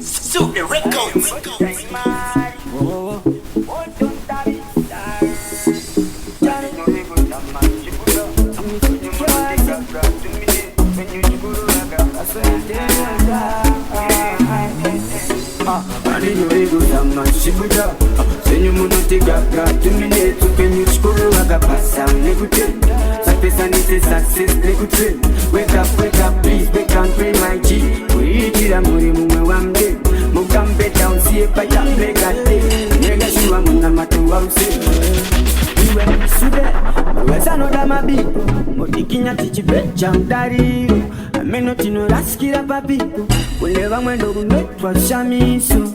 Super Records. Wake up, please, wake and pray, my G. We eat it and we one day. Mugambe down, see if I can make a day. Nigga, you are Munamatu, I'll say. You went to bed, was another mabi. Motikinya teach you bet, jump daddy. I may not know that's killer papi. We never went over net for Shami, so.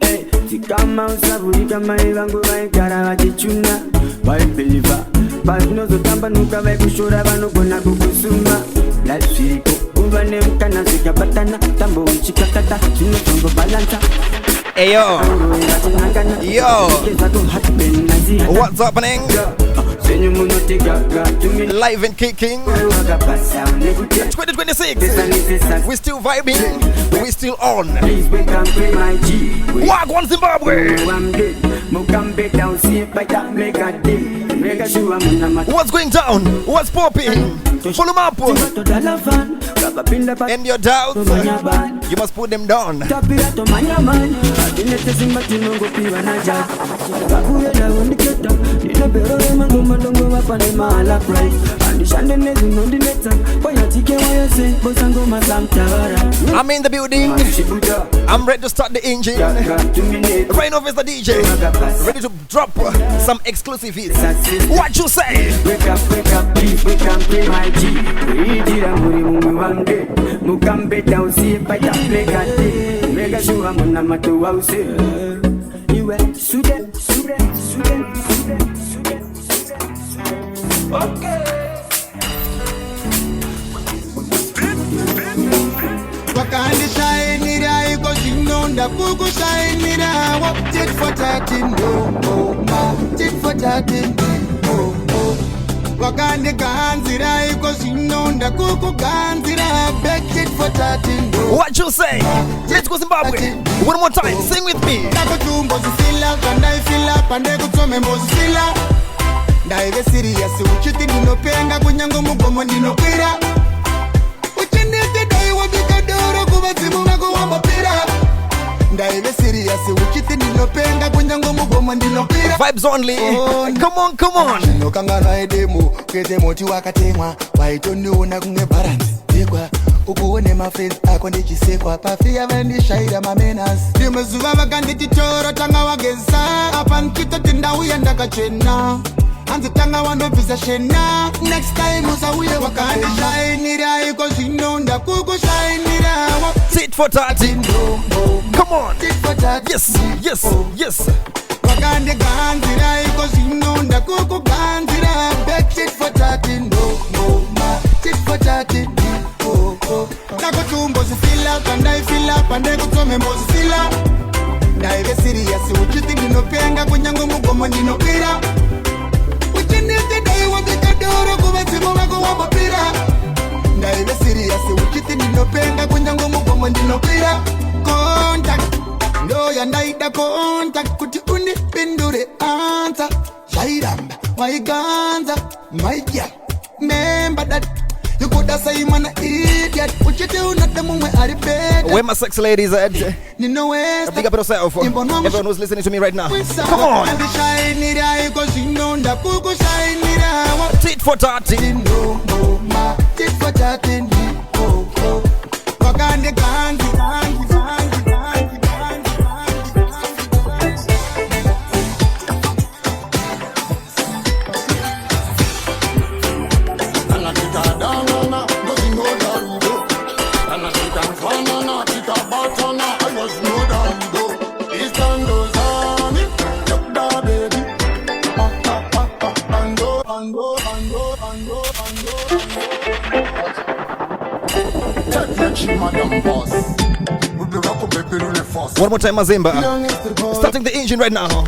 Hey, Tikama, Savurika, my Vango, my Karavachuna. Why believer? But no, the Tampanuka, Shura, Vanukona, Kusuma. Life Shiko, Uvanem, Kanasika, Batana, Tambo, Chikata, Chino, Balanta. Hey yo, what's happening? Live and kicking 2026. We're still vibing, we're still on. Wagwan Zimbabwe. What's going down? What's popping? Follow them up. And your doubts, you must put them down. I'm in the building. I'm ready to start the engine. RYANOBVIOUS the DJ, ready to drop some exclusive hits. What you say? Wake up, please, wake up, play my G. We did a movie one day. Mugambe down, see if I can play a day. Mega sure I'm on a matter, I'll say. You went Sudan. Okay. Wakandi shine it, I go sing on the Google shine it. What tit for tatin, tit for tatin, Wakandi Ganzira, go sing on the Google Ganzira, beg tit for tatin. What you say? Let's go Zimbabwe. One more time, sing with me. Nakatumbo zifila, and I fill up, and I go to me mozilla. Dive serious, uchiti ndinopenga kunyango mugomo ndinopira. Uchinete dai wabikadoro kuvadzimu vako wambapira. Dive serious, uchiti ndinopenga kunyango mugomo ndinopira. Vibes only. Come on. Nokangana edemo, kete moti wakatemwa, waitoniona kunge balance. Dekwa, ukuone my friends ako ndichisekwa, pafia vandishaira mamenas. Ndimezuva vakandititoro tanga wageza, apa nkito tindauya ndakachena. Anzitanga wanobvisa shena. Next time usauye wakandi shainira, iko zvinonda kuku shainira. Tit for tatin. Come on. Tit for tatin. Yes. Wakandi ganzira, iko zvinonda kuku ganzira. Back tit for tatin. Tit for tatin. Nakutumbo zifila, and I fill up, and I go to me mozilla. Dive serious, uchiti ndinopenga kunyango mugomo ndinopira. Uchinete dai wabikadoro kuvadzimu vako wambapira. Dive serious, uchiti ndinopenga kunyango mugomo ndinopira. Contact, no yandaida contact, kuti unipindure answer. Shairamba, waiganza, my girl, remember that. You could have said, man, idiot. What you do, not the moment I repeat. Where my sex ladies at? You know where? Big up yourself. Everyone who's listening to me right now. Come on. Tit for tatin. Tit for tatin. One more time, Mazimba. Starting the engine right now.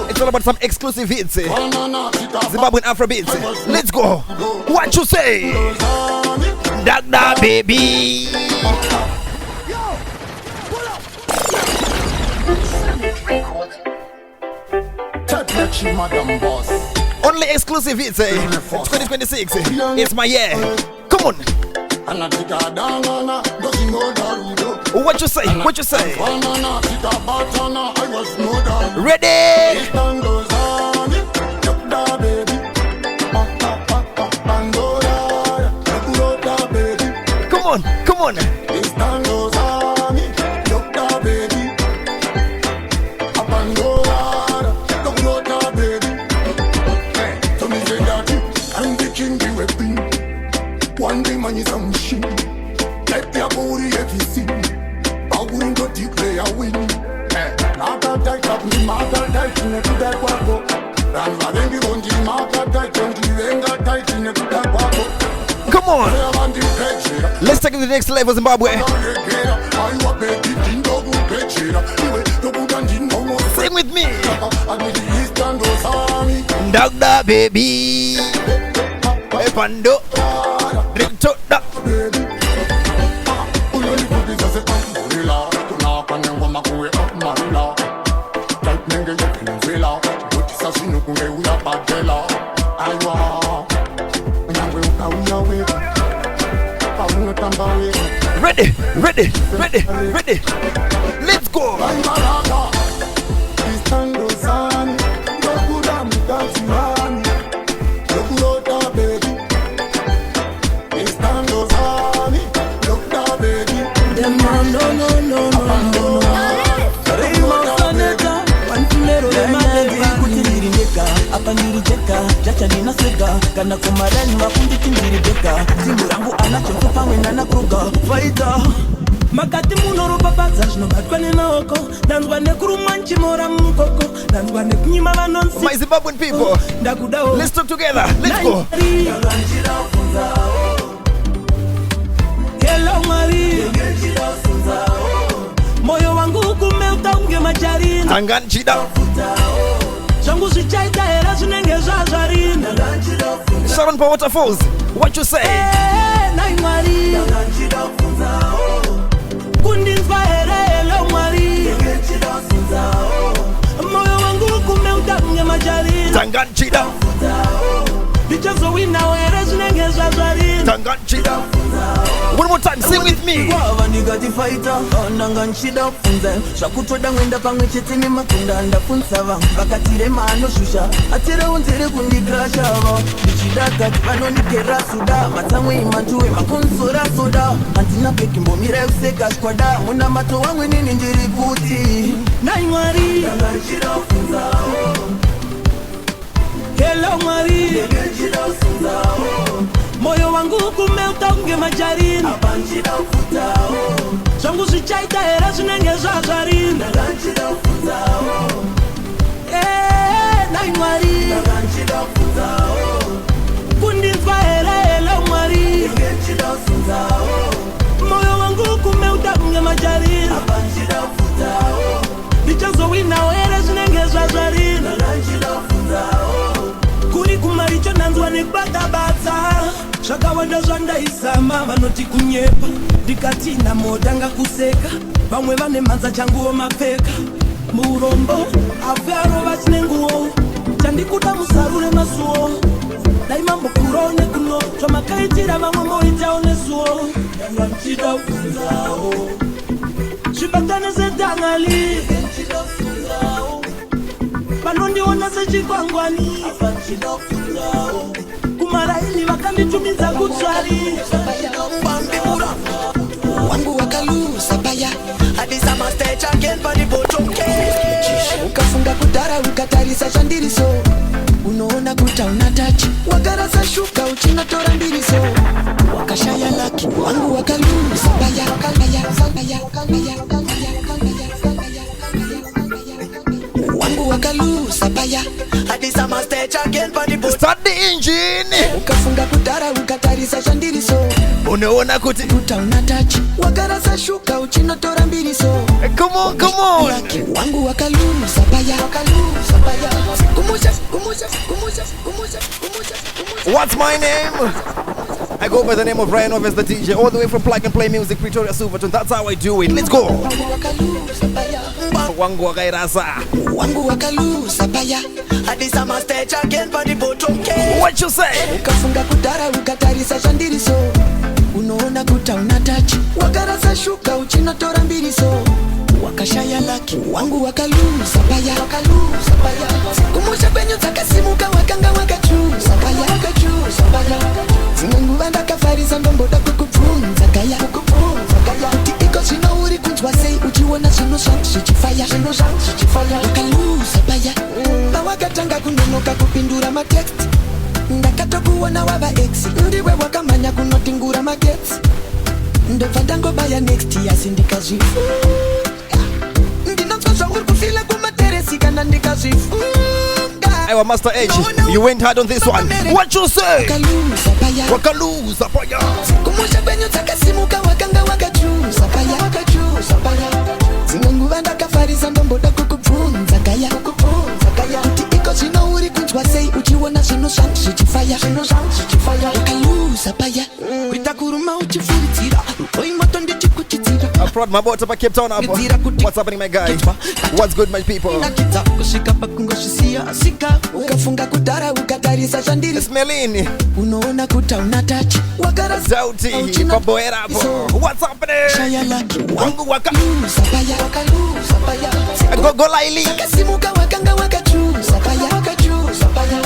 It's all about some exclusive hits. Zimbabwean Afrobeat. Let's go. What you say? that, baby. Only exclusive hits, 2026. It's my year. Come on. What you say? What you say? Ready? Come on, come on. One day man is a machine. Let your booty if you see. I wouldn't go deep play a win. Mata tight up me, mata tight in a good that wako. And I think you won't give mata tight and you ain't got tight in a good that wako. Come on. Let's take it to the next level, Zimbabwe. Sing with me. Dagda baby. Pando. Ready, ready, ready, ready. Let's go. Kana kumarani wafundi tindiribeka Timbu rangu anachofupa wenana kruga Faita Makati munoro babaza Jino batwane na oko Nanzwane kurumanchi mora mkoko Nanzwane kunyima vanonsi My Zimbabwean people, let's talk together. Let's go. Hello Marie Moyo wangu kumeuta unge majarina Tanganchida Sharon for waterfalls. What you say? Tanganchida Tanganchida. One more time, sing with me. Hello Marie Moyo wangu kumeuta unge majarina Abanchida ufutao Changu sichaita era zinenge zajarina Abanchida ufutao Nai Marie Abanchida ufutao Kundinfa era hello Marie Abanchida ufutao Moyo wangu kumeuta unge majarina Abanchida ufutao Bichazo wina era zinenge zajarina Abanchida ufutao Kuri kumaricho nanzwane bata bata Shaka wanda zanda isama vanoti kunyepa Dikatina modanga kuseka Vamwe vane manza changuo mapeka Murombo Afero vachinenguo Chandikuta musarule masuo Daimambo kurone kuno Chomakaitira vamwe moita onesuo Yanga mchida ufunzao Shibatane zedangali Mchida ufunzao Panondi ona sechikwangwani Afanchida ufunzao Kumara ili wakanditumiza kutsari Wangu wakalu sabaya Adisa mastage again pali botoke Ukafunga kutara ukatarisa shandiriso Unoona kuta unatachi Wagarasa shuka uchina tora mbiriso Wakashaya laki Wangu wakalu sabaya Wangu wakalu sabaya Adisa mastage again pali botoke Start the engine. Ukafunga kutara ukatarisa shandiriso Unaona kuti Kuta unatachi Wagarasa shuka uchina tora mbiriso Come on, come on. Wangu wakalu sabaya Kumusha What's my name? I go by the name of RYANOBVIOUS, the DJ, all the way from Plug and Play Music, Pretoria, Silverton. That's how I do it. Let's go. Wangu wakairasa. Wangu wakalusa baya. Adisa mastage again for the bottom. What you say? Ukafunga kudara ukatarisa shandiriso. Unaona kuta unatachi. Wakarasa shuka uchina tora mbiriso. Wakashaya laki. Wangu wakalusa baya. Wakalusa baya. Kumusha kwenye takasimuka wakanga wakachusa baya. Wakachusa baya. Zinungu wanda kafarisa ndomboda kukupunza kaya. Kukupunza kaya. Iko sino uri kunchwa sei. Uchiwana sino shank shichifaya. Sino shank shichifaya. Wakalusa baya. Wakatanga kunonoka kupindura matext. Ndakatokuona wava ex. Ndiwe wakamanya kunotingura magets. Ndovadango baya next year sindikazifu. Ndinonzwa uri kufila kumateresi kana ndikazifu. Hey, Master H, you went hard on this one. What you say? Wakalusa baya. Wakalusa baya. Kumusha kwenye takasimuka wakanga wakachusa baya. Wakachusa baya. Zinungu wanda kafarisa ndomboda kukupunza kaya. Kukupunza kaya. Iko sino uri kunchwa sei. Uchiwana sino shank shichifaya. Sino shank shichifaya. Wakalusa baya. Kuitakuruma uchifuritira. Oimoto ndichikuchitira. I brought my boat up at Cape Town up. What's happening, my guy? What's good, my people? It's Melini. Unaona kuta unatachi. Zauti, Baboera. What's happening? Wangu waka. Go Laili. Kasimuka wakanga wakachusa baya. Wakachusa baya.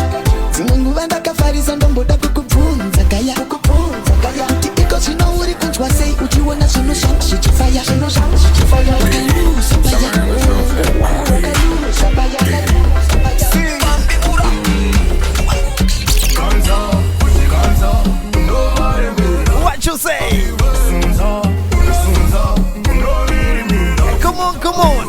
Zinungu wanda kafarisa ndomboda kukupunza kaya. Kukupunza kaya. Iko sino uri kunchwa sei. Uchiwana sino shank shichifaya. Sino shank shichifaya. Wakalusa baya. Wakalusa baya. What you say? Come on, come on.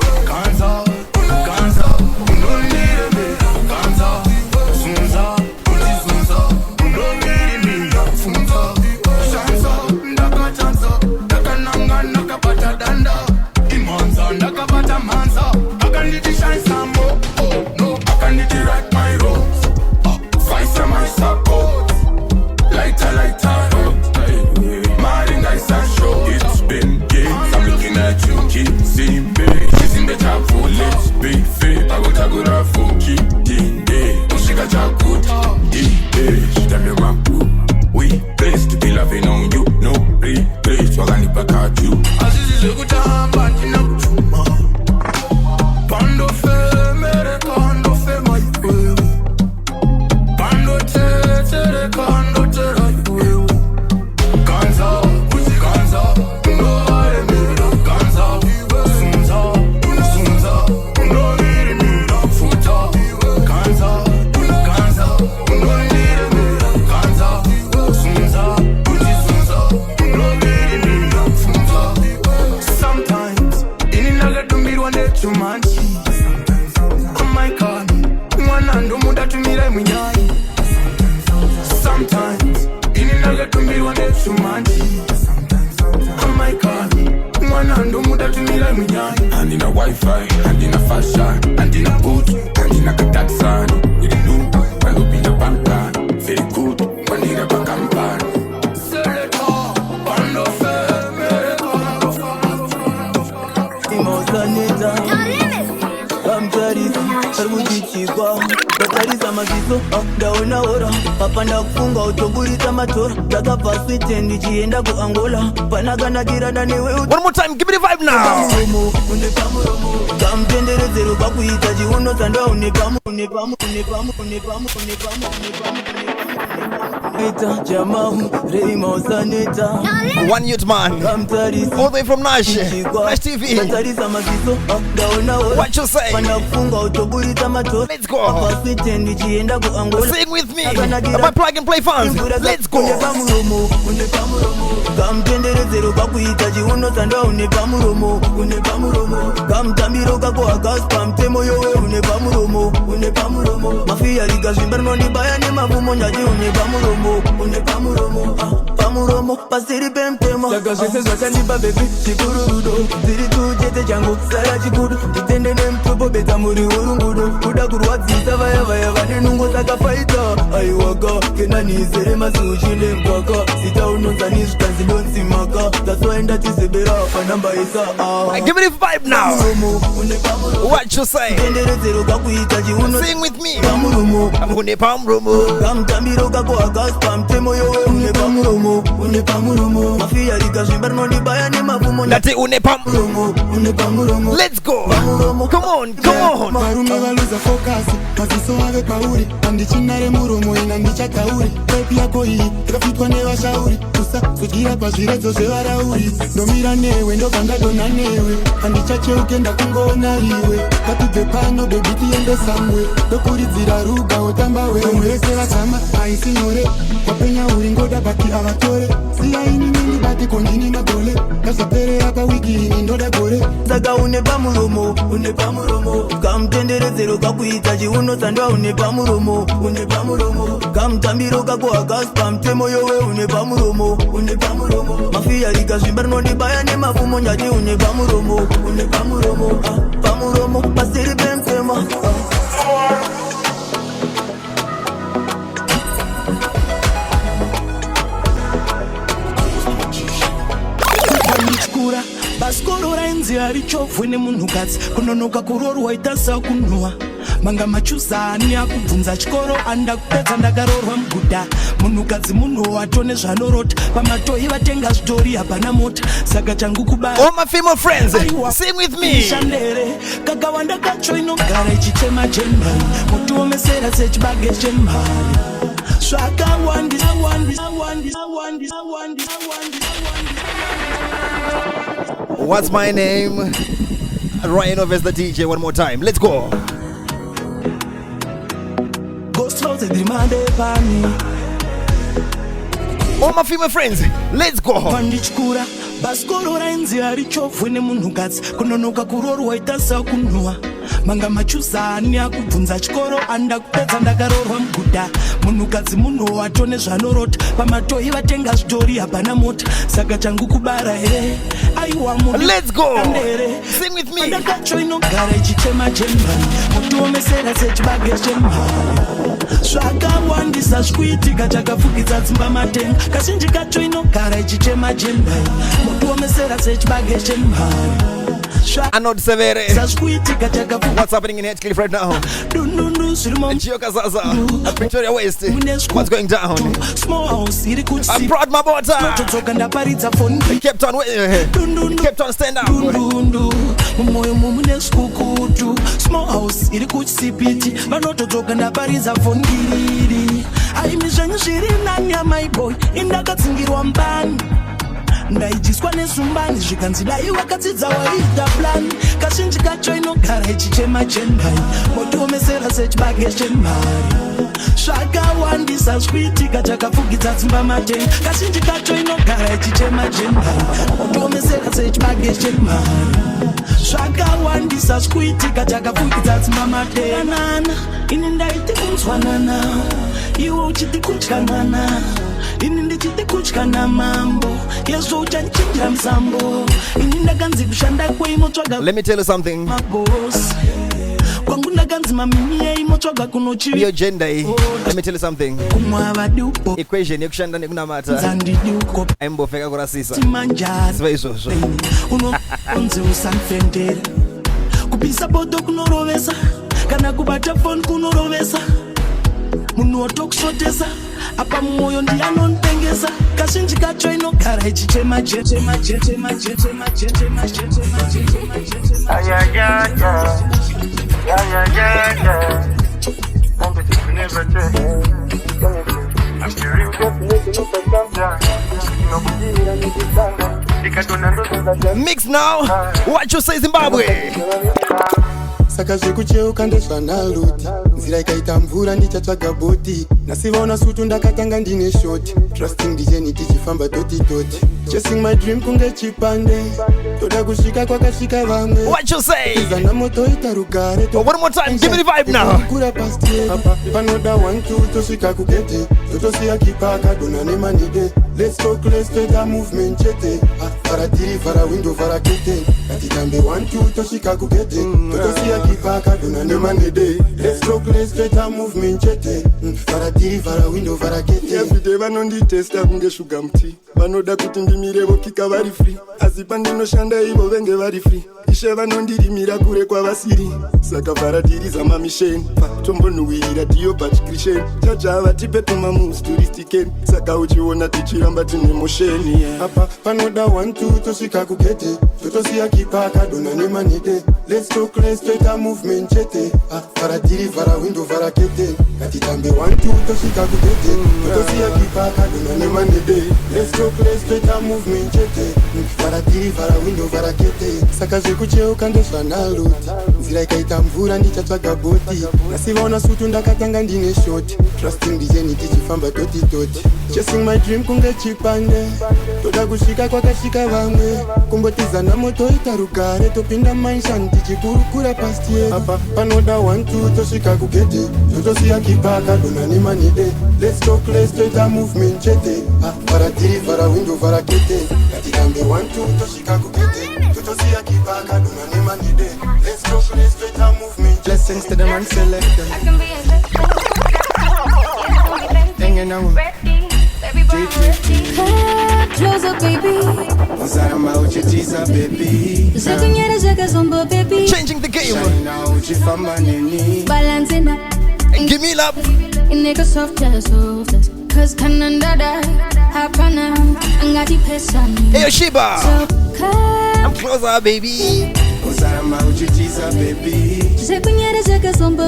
One more time, give me the vibe now. One youth man, all the way from Nash TV. What you say? Let's go. Sing with me. My plug and play fans. Let's go. pamuromo pasiri pemtemo saka zvese zvachandipa bebi chikururudo dziri tujete changu sara chikudu titende nemtobo beta muri urungudo kuda kurwadzisa vaya vaya vane nungo dzakafaita aiwaka kenanizere masuchinde mkaka sita unonzani zvikanzidonzimaka tasoenda tizebera panamba isa give me the vibe now. What you say? Sing with me. Une pamuromo kamtambiro kako akaspamtemo yowe une pamuromo mafia rikazvimba rinondibaya nemavumo ndati une pamuromo. Let's go. Come on. varume valuza focus maziso ave pauri andichinare muromo ina ndichatauri pepi yako iyi takafitwa nevashauri usazodyira pazviredzo zvevarauri ndomira newe ndobvangadona newe handichacheuke ndakungoona iwe katibve pano bebi tiende samwe ndokuridzira ruga utambawe vese vatama aisi nyore wapenya uri ngoda bati avatore siyaini nindibati kondini magole ndazvaperera pawiki ini ndoda gore saka une pamuromo kamutenderedzero kakuita chiuno sandwa une pamuromo kamutambiro kako akaspa mtemo yowe une pamuromo mafia rikazvimba rinondibaya nemafumo nyati une pamuromo pasiri pemtemo baskoro rainzi arichovwe nemunhukadzi kunonoka kurorwa itasa kunhuwa manga machuzani akubvunza chikoro anda kupedza ndakarorwa muguda munhukadzi munhu watone zvanorota pamatoi vatenga zvitori hapana mota saka changu kubara all my female friends sing with me shandere kakawanda kacho inogara ichitema jembari mutuomesera sechibage chemhari zvakawandisa What's my name? RYANOBVIOUS the DJ. One more time. Let's go. All my female friends, let's go. baskoro rainzi arichovwe nemunhukadzi kunonoka kurorwa itasa kunhuwa manga machuzani akubvunza chikoro anda kupedza ndakarorwa muguda munhukadzi munhu watone zvanorota pamatoi vatenga zvitori hapana mota saka changu kubara here aiwa let's go sing with me ndakacho inogara ichitema jembani mutuomesera sechibage chemhari zvakawandisa zvikuitika chakafukidza dzimba matenga kazhinji kacho inogara ichitema jembani mutuomesera sechibage chemhari What's happening in Headcliff right now? Chiokazaza, Pretoria West. What's going down? I'm proud my daughter. Kept on stand up. Small house, iri kuchipiti vanotodzoka ndaparidza fondiri aimizvenyu zviri nani yamai boy indakatsingirwa mbani ndaijiswa nezumbani zvikanzi dai wakadzidza waita plan kazhinji kacho inogara ichichema jembari motuomesera sechibage chemhari zvakawandisa zviitika chakafukidza dzimba matenga kazhinji kacho inogara ichichema jembari motuomesera sechibage chemhari zvakawandisa zvikuitika chakafukidza dzimba matenga nana ini ndaiti kunzwanana iwe uchiti kutyanana ini ndichiti kutyana mambo yezvo uchanchindira musambo ini ndakanzi kushanda kweimotsvaga let me tell you something mabosi kwangu ndakanzi mamimi yeimotsvaga kunochi your gender let me tell you something kumwava dupo equation yekushanda nekunamata dzandiduko aimbofeka kurasisa timanjari ziva izvozvo unonzi usanfendere kupisa bodo kunorovesa kana kubata foni kunorovesa munhu wotokushotesa apa mumwoyo ndianonitengesa kazhinji kacho inogara ichichema mix now what you say Zimbabwe saka zvekucheuka ndezvanaluti nzira ikaita mvura ndichatsvaga boti nasivaona sutu ndakatanga ndine shoti trusting ndijeni tichifamba dotidoti chasing my dream kunge chipande toda kusvika kwakasvika vamwe what you say izana moto ita rugare one more time give me the vibe now kura pasti apa panoda 1 2 tosvika kugeti Toto siya kipaka dona ne manide. Let's talk, let's take a movement chete. Fara tiri, fara window, fara kete. Katitambe 1, 2, toshika kukete. Toto siya kipaka dona ne manide. Let's talk, let's take a movement chete. Fara tiri, fara window, fara kete. Every day vanondi testa kunge sugar mti. Vanoda kuti ndimirevo kika vari free. Azipa ndinoshanda ivo venge vari free. Ishe vanondirimira kure kwavasiri. Saka fara tiri zama mission. Tombonuwirira tiyo pachikrishen. Chachava tipe tuma moves turistiken. Saka uchiona tichiramba tine motion. Apa panoda 1, 2 toshika kukete. Toto siya kipaka dona ne manide. Let's talk, let's take a movement chete. Fara tiri, fara window, fara kete. Katitambe 1, 2 toshika kukete. Toto siya kipaka dona ne manide. Let's talk, let's take a movement chete. Fara tiri, fara window, fara kete. Saka zvekucheuka ndezvanaluti. Nzira ikaita mvura ndichatsvaga boti. Nasivaona sutu ndakatanga ndine shoti. Trusting ndijeni tichifamba toti toti. Chasing my dream kunge chipande. Toda kusvika kwakasvika vamwe. Kumbotizana moto ita rugare. Topinda maishan tichikurukura past year. Apa panoda 1, 2 tosvika kugete. Totosiya kipaka dona ne manide. Let's talk, let's take a movement chete. Fara tiri, fara window, fara kete. Katitambe 1, 2 tosvika kugete. Totosiya kipaka dona ne manide. Let's talk, let's take a movement. Blessings to the man selected. I can be Hanging out. Come closer, baby. Baby. Changing the game. Balancing up. Give me love. In nigga softer. Cause Canada, Hapana, and got the person. Hey, Shiba. So I'm closer, baby.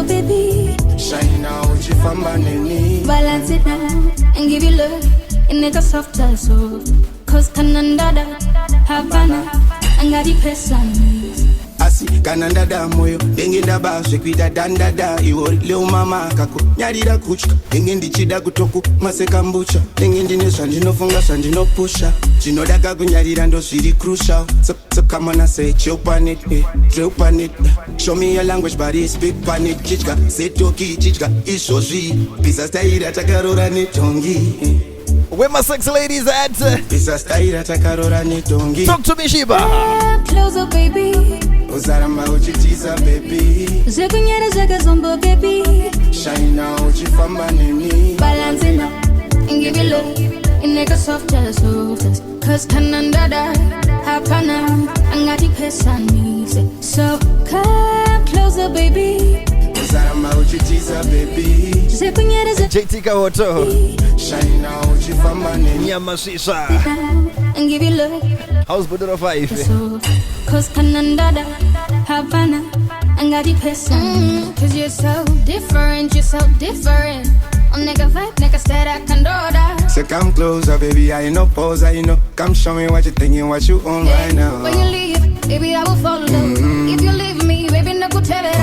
Baby. Shine out, you from Banini. Balance it now and give you love. In nigga softer. Cause Canada, Havana, and got the person. Asi kananda da moyo dengi da ba sekwita danda da iwo leo mama kako nyarira kuchka dengi ndichida kutoku maseka mbucha dengi ndine sanjinofunga sanjinopusha chinodaga kunyarira ndo zviri crucial so come on and say chill on it drill on it show me your language but it's big on it chichka setoki chichka isozvi pisa style takarora netongi. Where my sexy ladies at? Talk to me, Shiba. Closer, baby. Uzarama uchitiza, baby. Zekunyere zombo, baby. Shine out, chifamba nini. Balancing up and give you love. In nigga softer. Cause Canada, Hapana, and got the person. So come closer, baby. Uzarama uchitiza, baby. Zekunyere JT Kawoto. Shine out, chifamba nini. Nyamashisha. And give you love. House Budura 5. Cause Canada, Havana, and got the person. Cause you're so different. On nigga vibe, nigga said I can do that. So come closer, baby, I know pose, I know. Come show me what you thinking, what you own right now. When you leave, baby, I will follow. If you leave me, baby, no go tell it.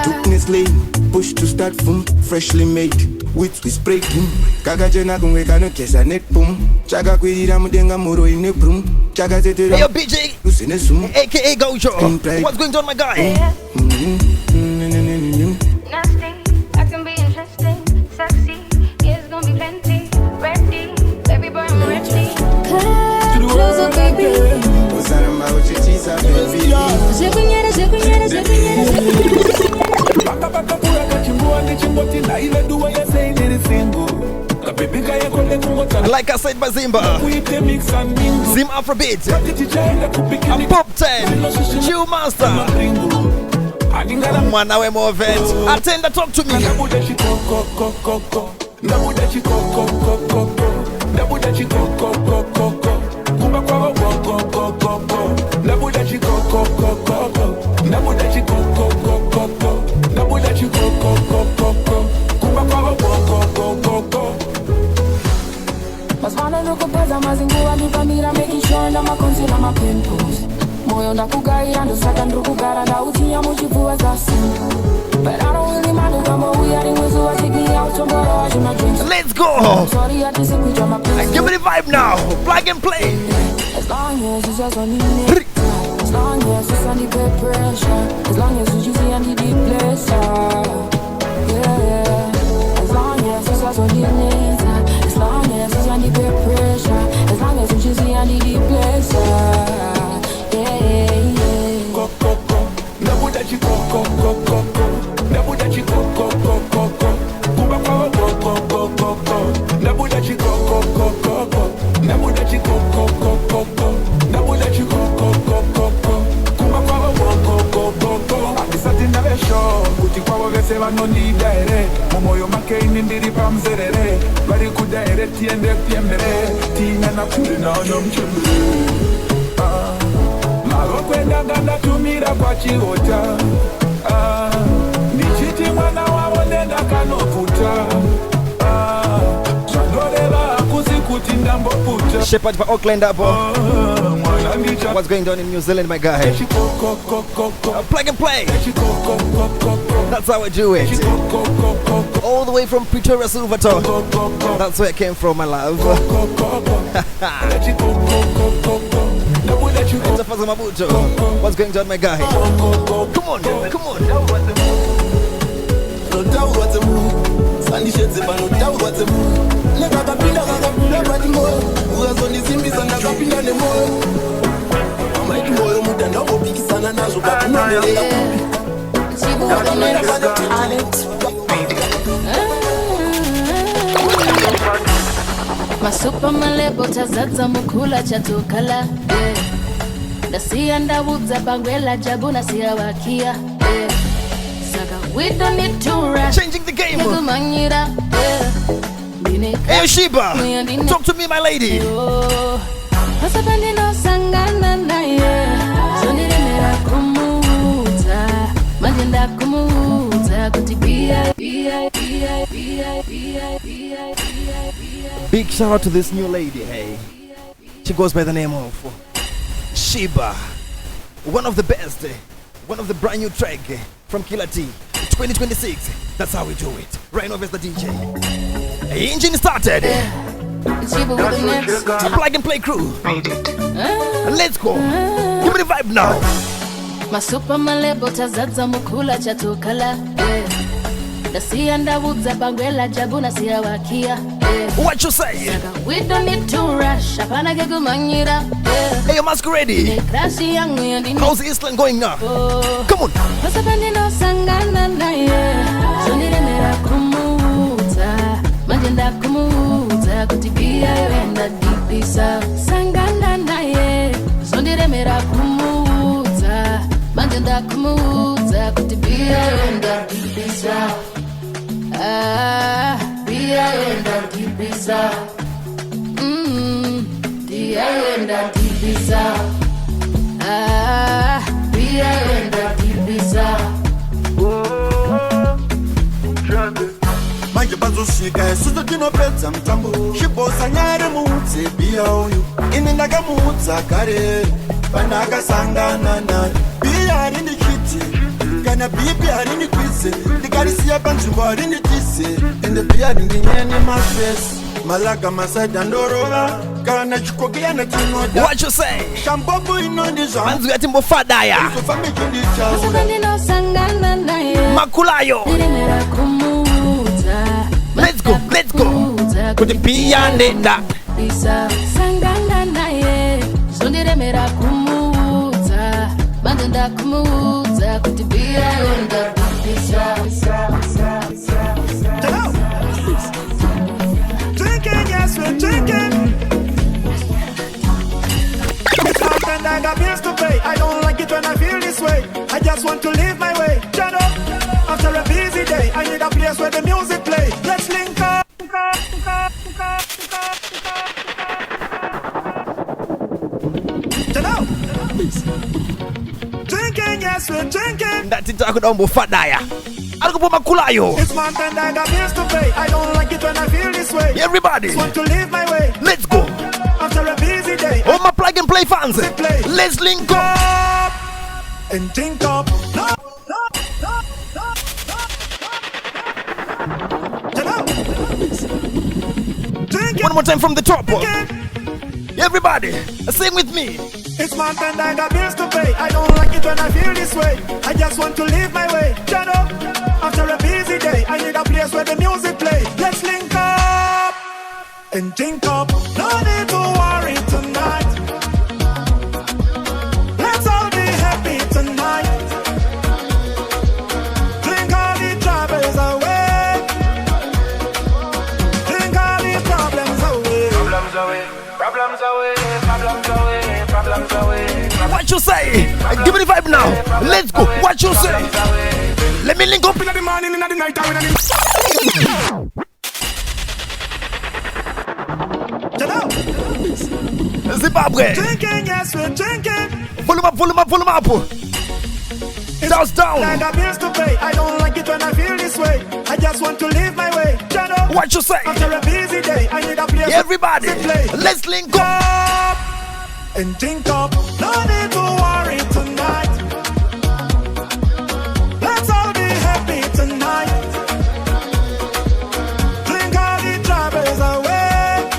Took this lane, push to start from freshly made. With we spray boom. Kaga jena kungwe kano kesa net boom. Chaga kwirira mudenga muro ine brum. Chaga zetera. Hey, yo, BJ. Lusine sum. AKA Gojo. What's going on, my guy? Nasty, I can be interesting. Sexy, it's gonna be plenty. Ready, baby boy, I'm ready. Come closer, baby. Uzarama uchitiza, baby. Like I said, Bazimba, Zim Afrobeat, I'm Pop 10, Chill Master, Mwanawe Movet, attend the talk to me. Moyo ndakugaira ndosaka ndikugara ndautinya muchipfuwa zasimba. But I don't really mind kama uyari mwezi wa chiki ya utombora wa jima drinks. Let's go! Sorry I disagree with my place. Give me the vibe now, plug and play. As long as it's just on the as long as it's under the pressure, as long as you see under the pleasure. Yeah, as long as it's just on the and the peer pressure. As long as you see I need the pleasure. Go, go, go. Never that you go, go, go, go, go. Never that you go, go, go, go, go. Go, go, go, go, go, go, go. Never that you go, go, go, go, go. Never that you go, go, go, go, go. Never that you go, go, go, go, go. Go, go, go, go, go, go. I'm certain of a show. Kuti kwa wese wano ni daire. Momoyo make inindiri pamzerere. Bari kudaire tiende tiembere. Tina na kuri na nyomchumre. Magokwenda ganda tumira kwa chiota. Nichiti mwana wawo nenda kanofuta. Chandoreva akuzi ndambo puta. Shepherd for Auckland up. What's going on in New Zealand, my guy? Plug and play. That's how I do it. All the way from Pretoria, Silverton. That's where I came from, my love. What's going on, my guy? Come on, come on. No doubt what's a move. Sandy sheds no doubt what's a move. Never got pinda but more. Who has only seen me and I got pinda the more. I might do more than I will be sana nazo but no Masupa malebo tazadza mukula chatukala. Nasiya ndawudza bangwela jabuna siya wakia. We don't need to rush. Changing the game. Hey Sheba, talk to me, my lady. Big shout out to this new lady. Hey, she goes by the name of Sheba. One of the best, one of the brand new track from Killer T. 2026, that's how we do it. RYANOBVIOUS the DJ. Engine started. A plug and play crew. Let's go. Give me the vibe now. Masupa malebo tazadza mukula chatukala. Nasiya ndawudza bangwela jabuna siya wakia. What you say? We don't need to rush. Apana gegumanyira. Hey, you mask ready? How's Eastland going now? Come on. Pasapandino sangana naye. Sonire mera kumuta. Majenda kumuta. Kutibia yenda dipisa. Sangana naye. Sonire mera kumuta. Majenda kumuta. Kutibia yenda dipisa. Bia yenda dipisa. Bia yenda dipisa. Bia yenda dipisa. Manje bazosvika suzo tinopedza mutambo shibosa nyare muudze bia uyu ini ndakamuudza kare pana akasangana naye bia harini chiti kana bipi harini kwise ndikarisiya panzvimbo harini tise ende bia harindinyene mafesi malaga masaida ndorova kana chikokeyana chinoda. What you say? Shambobu inondizva manzi yati mbofadaya makulayo. Let's go, let's go. Kuti pia ndenda Sangana naye. Sondire mera kumuza. Bandenda kumuza. Kuti pia yenda dipisa. Drinking, yes, we're drinking. It's hot and I got bills to pay. I don't like it when I feel this way. I just want to live my way. Shut up. After a busy day, I need a place where the music play. Let's link up. Drinking, yes, we're drinking. Ndati takudombo fadaya. Alikupo makulayo. It's month and I got bills to pay. I don't like it when I feel this way. Everybody, just want to live my way. Let's go. After a busy day, all my plug and play fans, let's link up and drink up. One more time from the top. Everybody, sing with me. It's month and I got bills to pay. I don't like it when I feel this way. I just want to live my way. Shut up. After a busy day, I need a place where the music play. Let's link up and drink up. No need to worry tonight. Let's all be happy tonight. Drink all the troubles away. Drink all the problems away. Problems away. Problems away. Problems away. Problems away. What you say? Give me the vibe now. Let's go. What you say? Let me link up in the morning, in the night time. Zimbabwe. Drinking, yes, we're drinking. Pull him up, pull him up, pull him up. Down, down. I got bills to pay. I don't like it when I feel this way. I just want to live my way. What you say? After a busy day, I need a place. Everybody, to play. let's link up and drink up. No need to worry tonight. Let's all be happy tonight. Drink all the troubles away.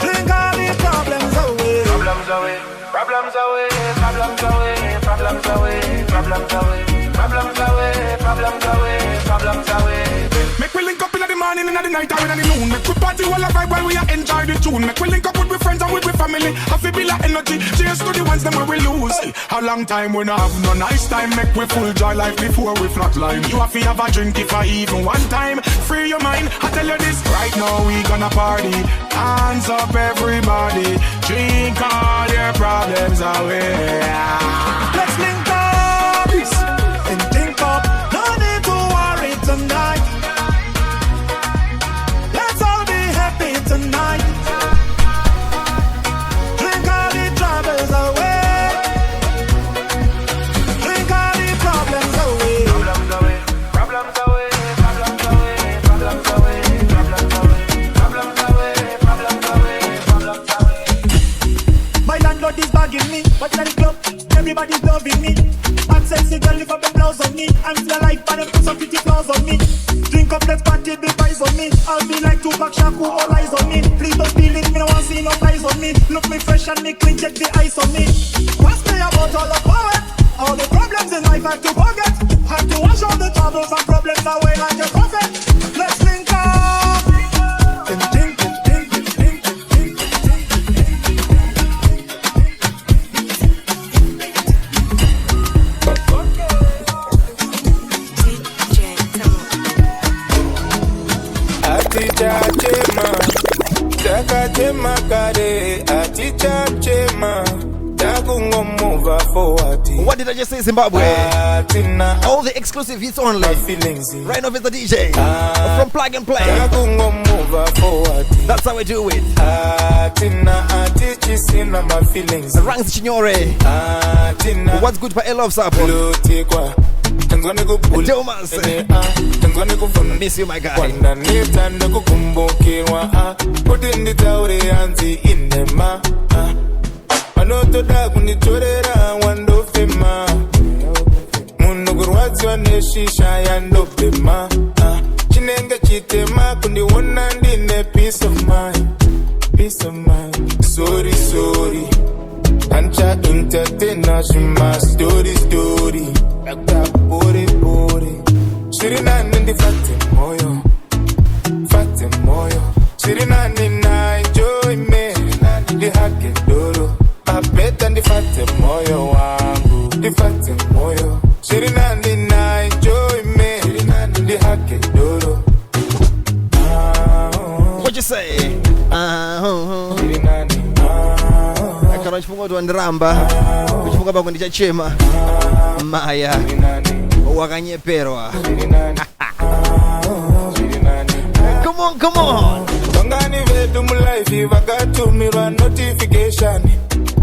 Drink all the problems away. Problems away. Problems away. Problems away. Problems away. Problems away. Problems away. Problems away. Problems away. Make we link up in the morning and at the night or in the noon. Make we party while I vibe while we enjoy the tune. Make we link up with friends and with family. I feel be like energy. Cheers to the ones them where we lose. A long time we not have no nice time. Make we full joy life before we flatline. You have to have a drink if I even one time. Free your mind. I tell you this right now we gonna party. Hands up everybody. Drink all your problems away. Let's link up and drink up. No need to worry tonight. Let's all be happy tonight. Drink all the troubles away. Drink all the problems away. Problems away. Problems away. Problems away. Problems away. Problems away. Problems away. Problems away. Problems away. My landlord is bugging me, but at the club, everybody's loving me. I'm sexy girl, lift up the blouse on me. I'm still alive, but they put some pretty flaws on me. Drink up, let's party, big eyes on me. I'll be like Tupac Shakur, all eyes on me. Please don't feel it, me no want see no eyes on me. Look me fresh and me clean, check the ice on me. Ask me about all the power, all the problems in life I have to forget. Have to wash all the troubles and problems away like a prophet. Let's link up and drink it. What did I just say, Zimbabwe? All the exclusive hits only. Right off is the DJ. From Plug and Play. That's how we do it. Ranks Chignore. What's good for a love sample? Thomas. Miss you, my guy. Anotoda kunitorera wandofema Munhu kurwadziwa neshisha yandobhema Chinenge chitema kundiona ndine peace of mind. Peace of mind. Sorry, sorry Ancha entertainer shima story story Aka bore bore Shirina nindi fate moyo Fate moyo Shirina nina enjoy me Ndi hake doro Apeta ndifate moyo wangu Ndifate moyo Shirina nina enjoy me Ndihake doro What you say? Kana chifunga tu ndiramba Chifunga bako ndichachema Maya Wakanyeperwa Come on, come on Bangani vedu mulaifi vakatumirwa notification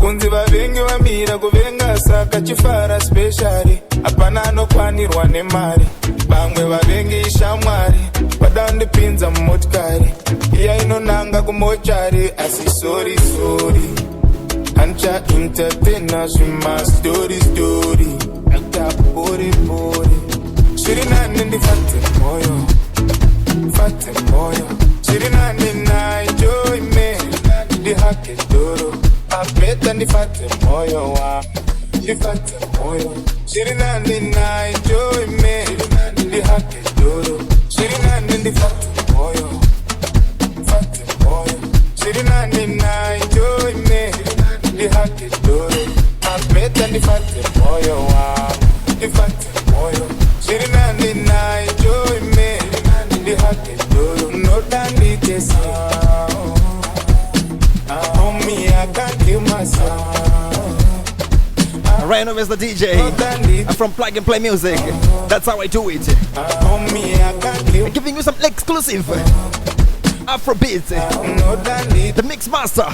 Kunzi vavengi vamira kuvenga saka chifara speciali Apana anokwanirwa nemari Bamwe vavengi ishamwari Vadandipinza mumotikari Iya inonanga kumochari Asi sorry sorry Ancha entertainer shima story story Aka bore bore Shirina nindi fate moyo Fate moyo Shirina nina enjoy me Ndi hake doro Apeta ndifate moyo wa Ndifate moyo Shirina nina enjoy me Ndi hake doro Shirina ndifate moyo ndihate doro mapeta ndifate moyo wangu ndifate moyo zviri nani naye joy me ndihate doro nodanditesa homie I can't kill myself. Ryano is the DJ. I'm from Plug and Play Music. That's how I do it. I'm giving you some exclusive Afrobeat. The Mix Master.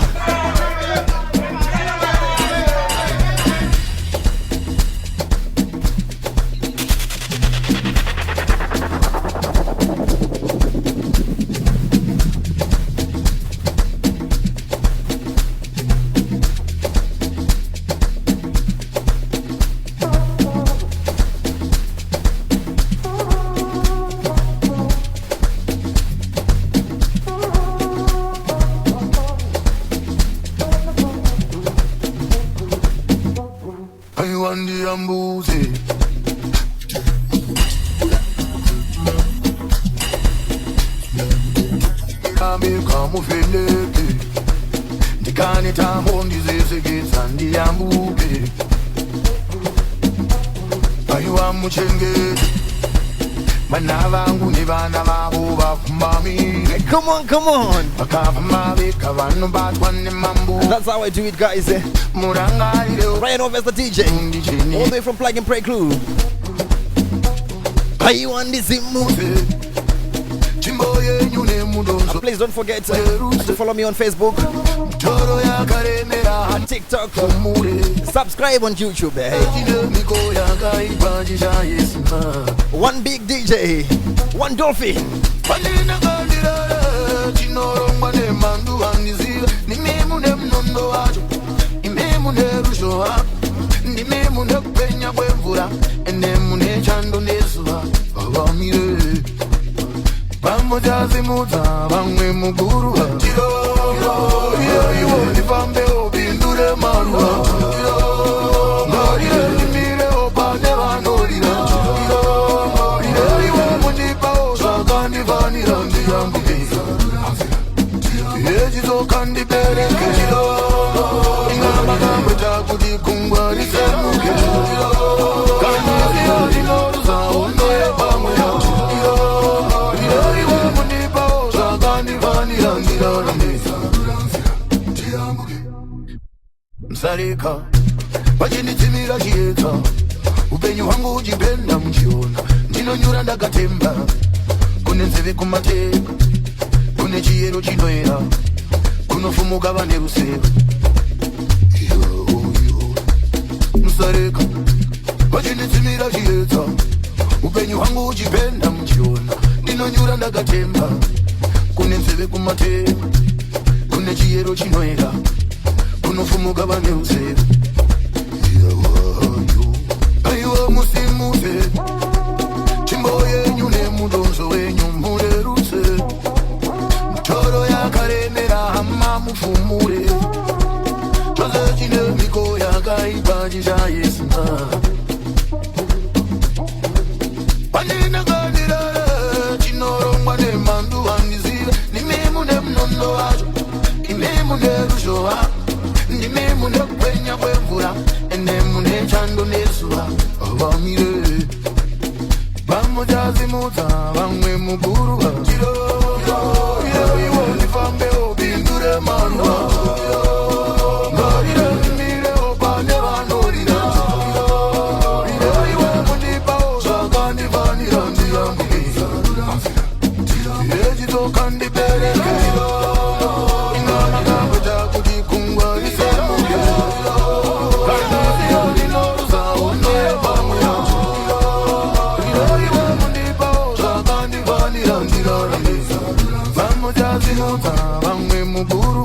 Come on. That's how I do it, guys. Ryano is the DJ. All the way from Plug and Play Crew. Are you on the Zim Afro? Please don't forget to follow me on Facebook, TikTok, subscribe on YouTube. One big DJ, one dolphin. Msarika wachinitimira chieta upenyu hwangu uchipenda mchiona ndinonyura ndakatemba kune nzeve kumateka kune chiyero chinoera kunofumuka vane ruseva Msarika wachinitimira chieta upenyu hwangu uchipenda mchiona ndinonyura ndakatemba kune nzeve kumateka kune chiyero chinoera kunofumuka vane ruseva aiwa musimuve chimbo yenyu nemudonzo wenyu murerutse mutoro yakaremera hama mufumure chose chine miko yakaipa chichayesina pandinakandirare chinorongwa nemandu handizive nimemu nemunondo wacho imemu neruzhowa ndimemu nekupenya kwemvura enemu nechando nezuva vamire vamojazimudza vamwe muguruva iwo ndifambe upindure maruva ngarire ndimirewo pane vanorira iwe mundipawo zvakandifanira ndiyambukisa yechitoka ndibereke vamwe muguru